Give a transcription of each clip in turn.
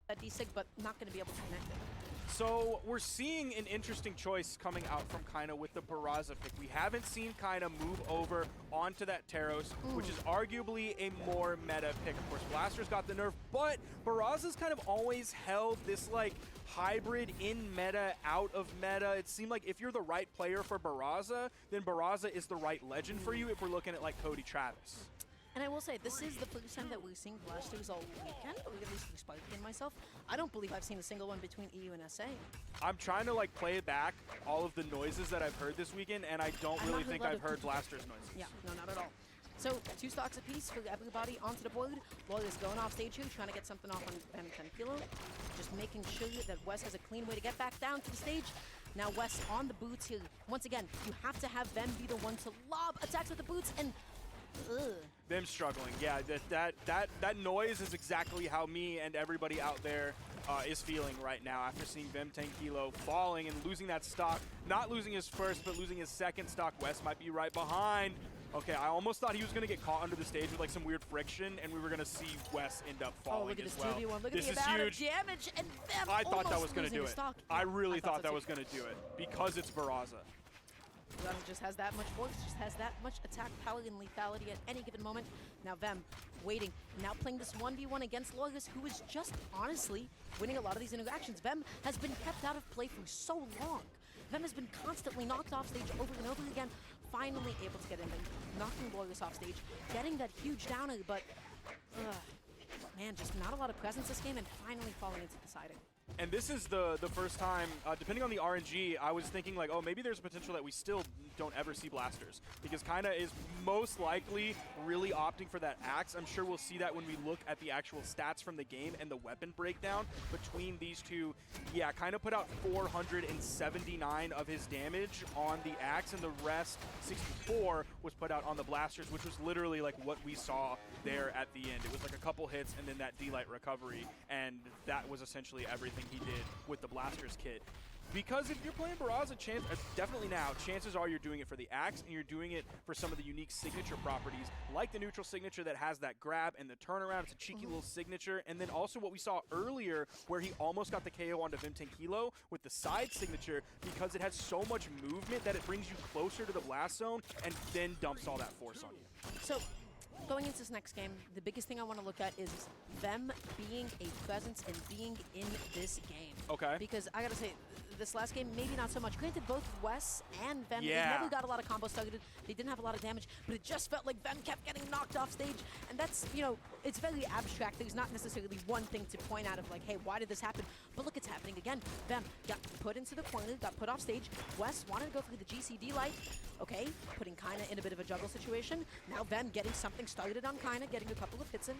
That D-Sig, but not going to be able to connect it. So we're seeing an interesting choice coming out from Kaina with the Barraza pick. We haven't seen Kaina move over onto that Taros, which is arguably a more meta pick. Of course, Blaster's got the nerf, but Barraza's kind of always held this like hybrid in meta, out of meta. It seemed like if you're the right player for Barraza, then Barraza is the right legend for you if we're looking at like Cody Travis. And I will say, this is the first time that we're seeing Blasters all weekend, or at least for Sparky and myself. I don't believe I've seen a single one between EU and SA. I'm trying to like play back all of the noises that I've heard this weekend, and I don't really think I've heard Blaster's noises. Yeah, no, not at all. So, 2 stocks apiece for everybody onto the board. Lloyd is going off stage here, trying to get something off on Ben 10 Kilo. Just making sure that Wes has a clean way to get back down to the stage. Now Wes on the boots here. Once again, you have to have Ben be the one to lob attacks with the boots, and them struggling, yeah. That noise is exactly how me and everybody out there is feeling right now after seeing Vem 10 Kilo falling and losing that stock. Not losing his first, but losing his second stock. Wes might be right behind. Okay, I almost thought he was going to get caught under the stage with like some weird friction, and we were going to see Wes end up falling as well. Look at this the is huge. Damage, and Vem I thought that was going to do it. Stock. I really thought that was going to do it because it's Barraza. Vem just has that much force, just has that much attack power and lethality at any given moment. Now Vem waiting, now playing this 1v1 against Logus, who is just honestly winning a lot of these interactions. Vem has been kept out of play for so long. Vem has been constantly knocked off stage over and over again, finally able to get in there, knocking Logus off stage, getting that huge downer, but man, just not a lot of presence this game, and finally falling into deciding. And this is the first time, depending on the RNG, I was thinking like, oh, maybe there's a potential that we still don't ever see Blasters. Because Kaina is most likely really opting for that Axe. I'm sure we'll see that when we look at the actual stats from the game and the weapon breakdown between these two. Yeah, Kaina put out 479 of his damage on the Axe, and the rest, 64, was put out on the Blasters, which was literally like what we saw there at the end. It was like a couple hits and then that D-Light recovery, and that was essentially everything he did with the Blasters kit. Because if you're playing Barraza, definitely now, chances are you're doing it for the Axe, and you're doing it for some of the unique signature properties, like the neutral signature that has that grab and the turnaround. It's a cheeky little signature. And then also what we saw earlier, where he almost got the KO onto Vem 10 Kilo with the side signature, because it has so much movement that it brings you closer to the blast zone and then dumps all that force on you. So, going into this next game, the biggest thing I want to look at is them being a presence and being in this game. Okay. Because I gotta say, this last game, maybe not so much. Granted, both Wes and Vem, they never got a lot of combos targeted. They didn't have a lot of damage, but it just felt like Vem kept getting knocked off stage. And that's, you know, it's very abstract. There's not necessarily one thing to point out of like, hey, why did this happen? But look, it's happening again. Vem got put into the corner, got put off stage. Wes wanted to go for the GCD light. Okay, putting Kaina in a bit of a juggle situation. Now Vem getting something started on Kaina, getting a couple of hits in.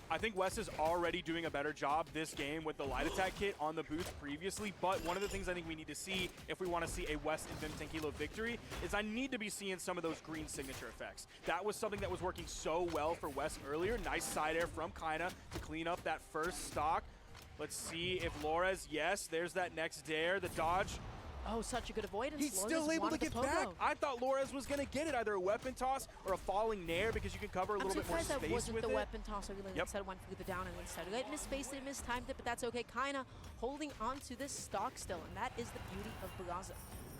I think Wes is already doing a better job this game with the light attack kit on the boots previously, but one of the things I think we need to see if we want to see a Wes and Vem 10 Kilo victory is I need to be seeing some of those green signature effects. That was something that was working so well for Wes earlier. Nice side air from Kaina to clean up that first stock. Let's see if Lores, yes, there's that next dare, the dodge. Oh, such a good avoidance. He's still able to get back. I thought Lores was going to get it, either a weapon toss or a falling nair, because you can cover a little bit more space with it. that wasn't the weapon toss. I really instead went through the down and instead it misspaced it, mistimed it, but that's okay. Kaina holding on to this stock still, and that is the beauty of Barraza.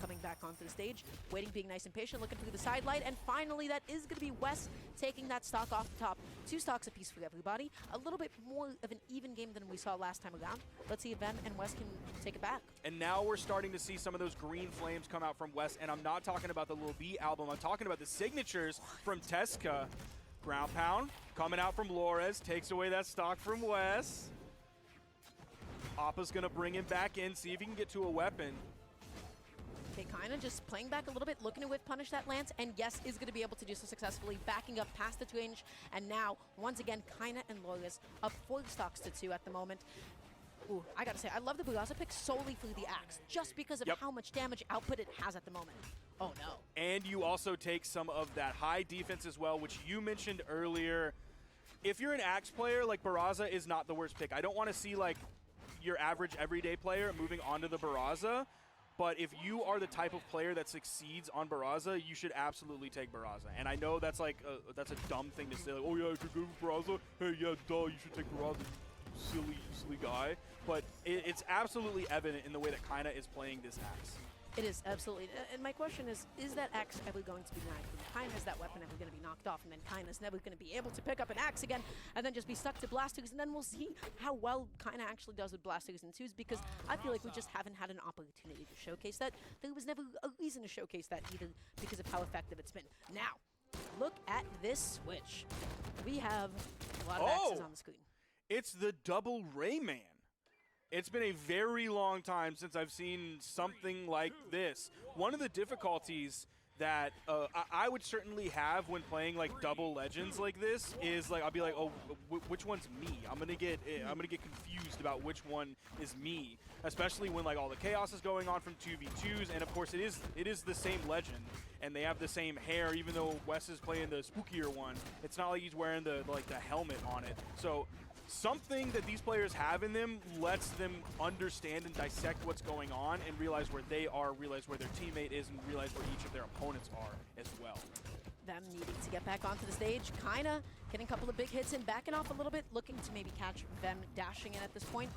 Coming back onto the stage, waiting, being nice and patient, looking through the side light, and finally that is going to be Wes taking that stock off the top. 2 stocks apiece for everybody. A little bit more of an even game than we saw last time around. Let's see if Vem and Wes can take it back. And now we're starting to see some of those green flames come out from Wes, and I'm not talking about the Lil B album, I'm talking about the signatures from Teska. Ground pound coming out from Lores, takes away that stock from Wes. Appa's going to bring him back in, see if he can get to a weapon. Okay, Kaina just playing back a little bit, looking to whip punish that lance, and yes, is going to be able to do so successfully, backing up past the range, and now, once again, Kaina and Logus up 4 stocks to 2 at the moment. Ooh, I gotta say, I love the Barraza pick solely for the Axe, just because of how much damage output it has at the moment. Oh no. And you also take some of that high defense as well, which you mentioned earlier. If you're an Axe player, like Barraza is not the worst pick. I don't want to see like your average everyday player moving onto the Barraza. But if you are the type of player that succeeds on Barraza, you should absolutely take Barraza. And I know that's like that's a dumb thing to say, like, oh yeah, if you're good with Barraza, hey yeah, duh, you should take Barraza, you silly guy. But it's absolutely evident in the way that Kaina is playing this axe. It is, absolutely. And my question is that axe ever going to be knocked? Kaina, is that weapon ever going to be knocked off? And then Kaina's never going to be able to pick up an axe again and then just be stuck to blasters. And then we'll see how well Kaina actually does with blasters and twos, because I feel like we just haven't had an opportunity to showcase that. There was never a reason to showcase that either because of how effective it's been. Now, look at this switch. We have a lot of axes on the screen. It's the double Rayman. It's been a very long time since I've seen something like this. One of the difficulties that I would certainly have when playing like double legends like this is like I'll be like, oh, which one's me? I'm gonna get confused about which one is me, especially when like all the chaos is going on from 2v2s, and of course it is the same legend and they have the same hair, even though Wes is playing the spookier one. It's not like he's wearing the helmet on it. So something that these players have in them lets them understand and dissect what's going on and realize where they are, realize where their teammate is, and realize where each of their opponents are as well. Them needing to get back onto the stage. Kaina getting a couple of big hits and backing off a little bit, looking to maybe catch them dashing in at this point.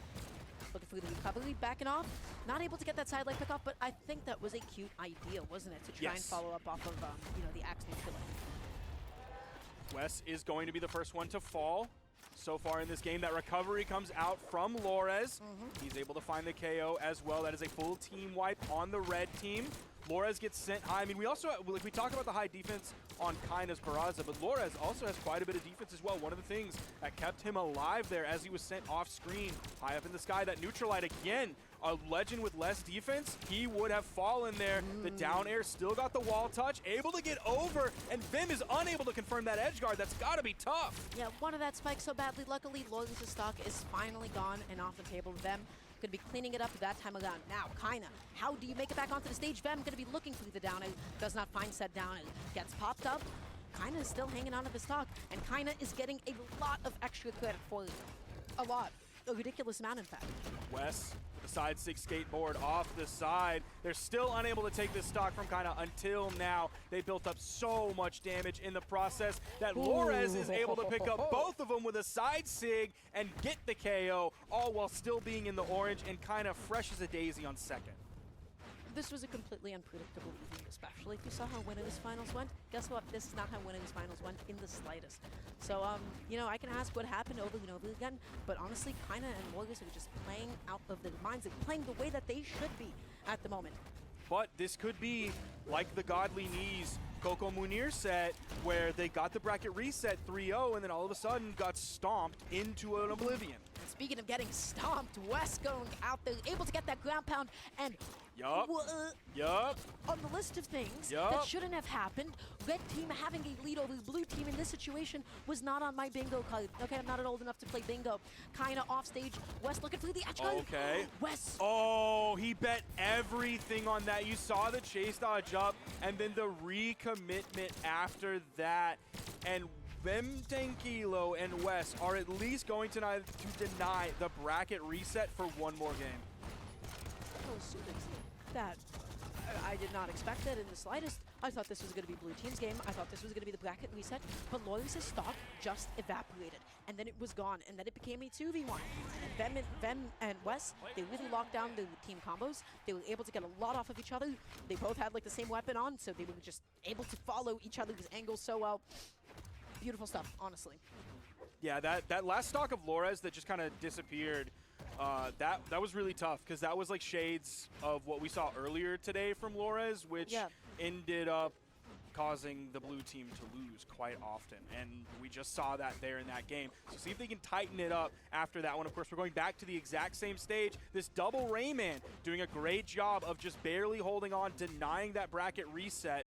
Looking for the recovery, backing off. Not able to get that side leg pick off, but I think that was a cute idea, wasn't it? To try and follow up off of the axe neutral. Wes is going to be the first one to fall. So far in this game, that recovery comes out from Lores. He's able to find the KO as well. That is a full team wipe on the red team. Lores gets sent high. I mean, we also, like, we talk about the high defense on Kaina's Barraza, but Lores also has quite a bit of defense as well. One of the things that kept him alive there as he was sent off screen, high up in the sky, that neutralite again. A legend with less defense, he would have fallen there. The down air still got the wall touch, able to get over, and Vim is unable to confirm that edge guard. That's got to be tough. Yeah, wanted that spike so badly. Luckily, Logan's stock is finally gone and off the table. Vem going to be cleaning it up that time around. Now, Kaina, how do you make it back onto the stage? Vem going to be looking for the down air, does not find said down air, gets popped up. Kaina is still hanging on to the stock, and Kaina is getting a lot of extra credit for it. A lot. A ridiculous amount, in fact. Wes, the side six skateboard off the side. They're still unable to take this stock from Kaina until now. They built up so much damage in the process that Lores is able to pick up both of them with a side sig and get the KO, all while still being in the orange and kind of fresh as a daisy on second. This was a completely unpredictable evening, especially if you saw how Winners Finals went. Guess what? This is not how Winners Finals went in the slightest. So, I can ask what happened over and over again, but honestly, Kaina and Warriors are just playing out of their minds and playing the way that they should be at the moment. But this could be like the Godly Knees Coco Munir set, where they got the bracket reset 3-0 and then all of a sudden got stomped into an oblivion. And speaking of getting stomped, Wes going out there, able to get that ground pound, and Yup. on the list of things that shouldn't have happened, red team having a lead over blue team in this situation was not on my bingo card. Okay, I'm not old enough to play bingo. Kaina off stage, Wes looking for the edge card. Okay. Wes. Oh, he bet everything on that. You saw the chase dodge up and then the recommitment after that. And Vem Tankilo and Wes are at least going to deny the bracket reset for one more game. That I did not expect that in the slightest. I thought this was going to be blue team's game. I thought this was going to be the bracket reset, but Loyal's stock just evaporated, and then it was gone, and then it became a 2v1. And Vem and Wes, they really locked down the team combos. They were able to get a lot off of each other. They both had like the same weapon on, so they were just able to follow each other's angles so well. Beautiful stuff, honestly. Yeah, that last stock of Lores that just kind of disappeared, that was really tough, because that was like shades of what we saw earlier today from Lores, which ended up causing the blue team to lose quite often. And we just saw that there in that game. So see if they can tighten it up after that one. Of course, we're going back to the exact same stage. This double Rayman doing a great job of just barely holding on, denying that bracket reset.